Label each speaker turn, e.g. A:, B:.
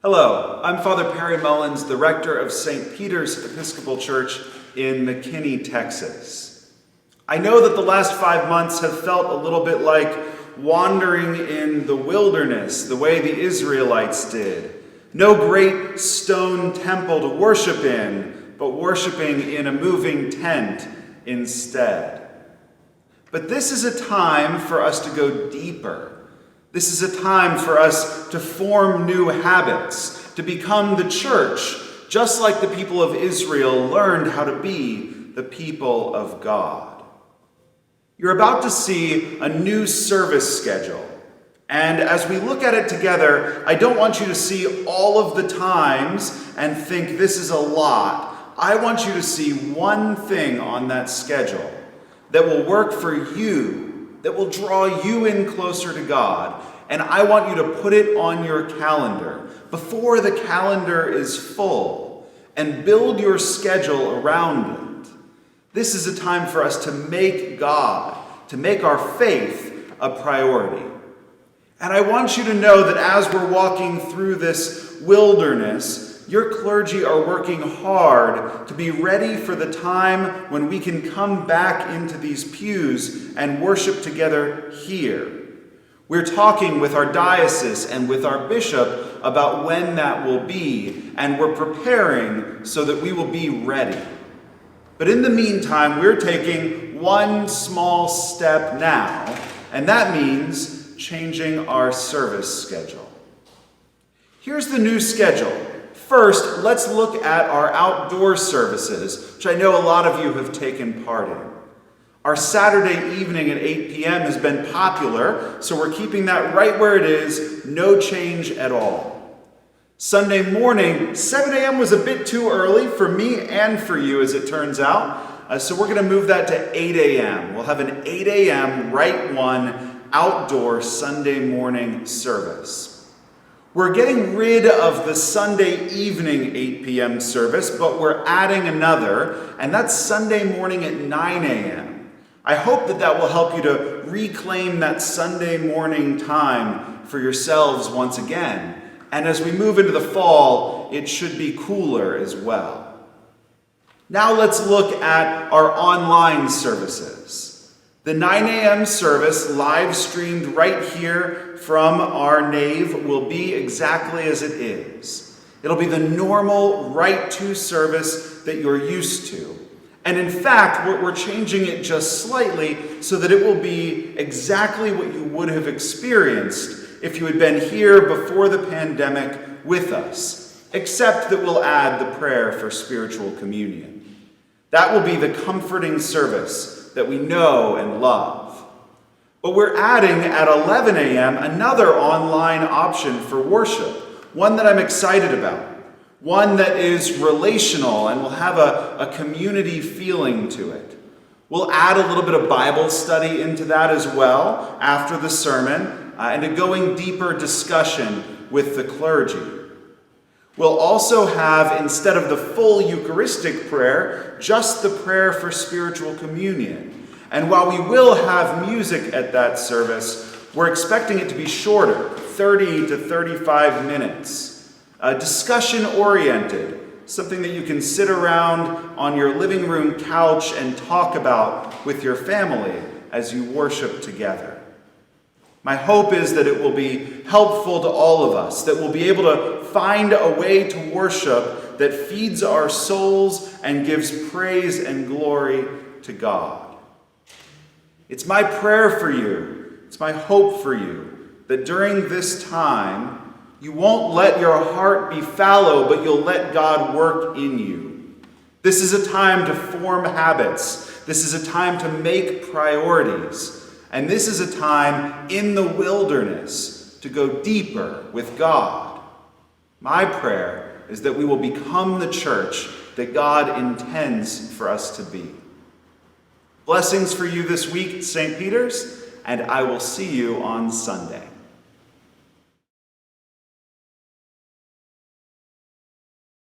A: Hello, I'm Father Perry Mullins, the Rector of St. Peter's Episcopal Church in McKinney, Texas. I know that the last 5 months have felt a little bit like wandering in the wilderness, the way the Israelites did. No great stone temple to worship in, but worshiping in a moving tent instead. But this is a time for us to go deeper. This is a time for us to form new habits, to become the church, just like the people of Israel learned how to be the people of God. You're about to see a new service schedule. And as we look at it together, I don't want you to see all of the times and think this is a lot. I want you to see one thing on that schedule that will work for you, that will draw you in closer to God. And I want you to put it on your calendar before the calendar is full and build your schedule around it. This is a time for us to make God, to make our faith a priority. And I want you to know that as we're walking through this wilderness, your clergy are working hard to be ready for the time when we can come back into these pews and worship together here. We're talking with our diocese and with our bishop about when that will be, and we're preparing so that we will be ready. But in the meantime, we're taking one small step now, and that means changing our service schedule. Here's the new schedule. First, let's look at our outdoor services, which I know a lot of you have taken part in. Our Saturday evening at 8 p.m. has been popular, so we're keeping that right where it is, no change at all. Sunday morning, 7 a.m. was a bit too early for me and for you, as it turns out, so we're going to move that to 8 a.m. We'll have an 8 a.m. Rite One outdoor Sunday morning service. We're getting rid of the Sunday evening 8 p.m. service, but we're adding another, and that's Sunday morning at 9 a.m. I hope that will help you to reclaim that Sunday morning time for yourselves once again. And as we move into the fall, it should be cooler as well. Now let's look at our online services. The 9 a.m. service, live streamed right here from our nave, will be exactly as it is. It'll be the normal Rite to service that you're used to. And in fact, we're changing it just slightly so that it will be exactly what you would have experienced if you had been here before the pandemic with us, except that we'll add the prayer for spiritual communion. That will be the comforting service that we know and love. But we're adding at 11 a.m. another online option for worship, one that I'm excited about. One that is relational and will have a community feeling to it. We'll add a little bit of Bible study into that as well after the sermon and a going deeper discussion with the clergy. We'll also have, instead of the full Eucharistic prayer, just the prayer for spiritual communion. And while we will have music at that service, we're expecting it to be shorter, 30 to 35 minutes. Discussion-oriented, something that you can sit around on your living room couch and talk about with your family as you worship together. My hope is that it will be helpful to all of us, that we'll be able to find a way to worship that feeds our souls and gives praise and glory to God. It's my prayer for you, it's my hope for you, that during this time, you won't let your heart be fallow, but you'll let God work in you. This is a time to form habits. This is a time to make priorities. And this is a time in the wilderness to go deeper with God. My prayer is that we will become the church that God intends for us to be. Blessings for you this week at St. Peter's, and I will see you on Sunday.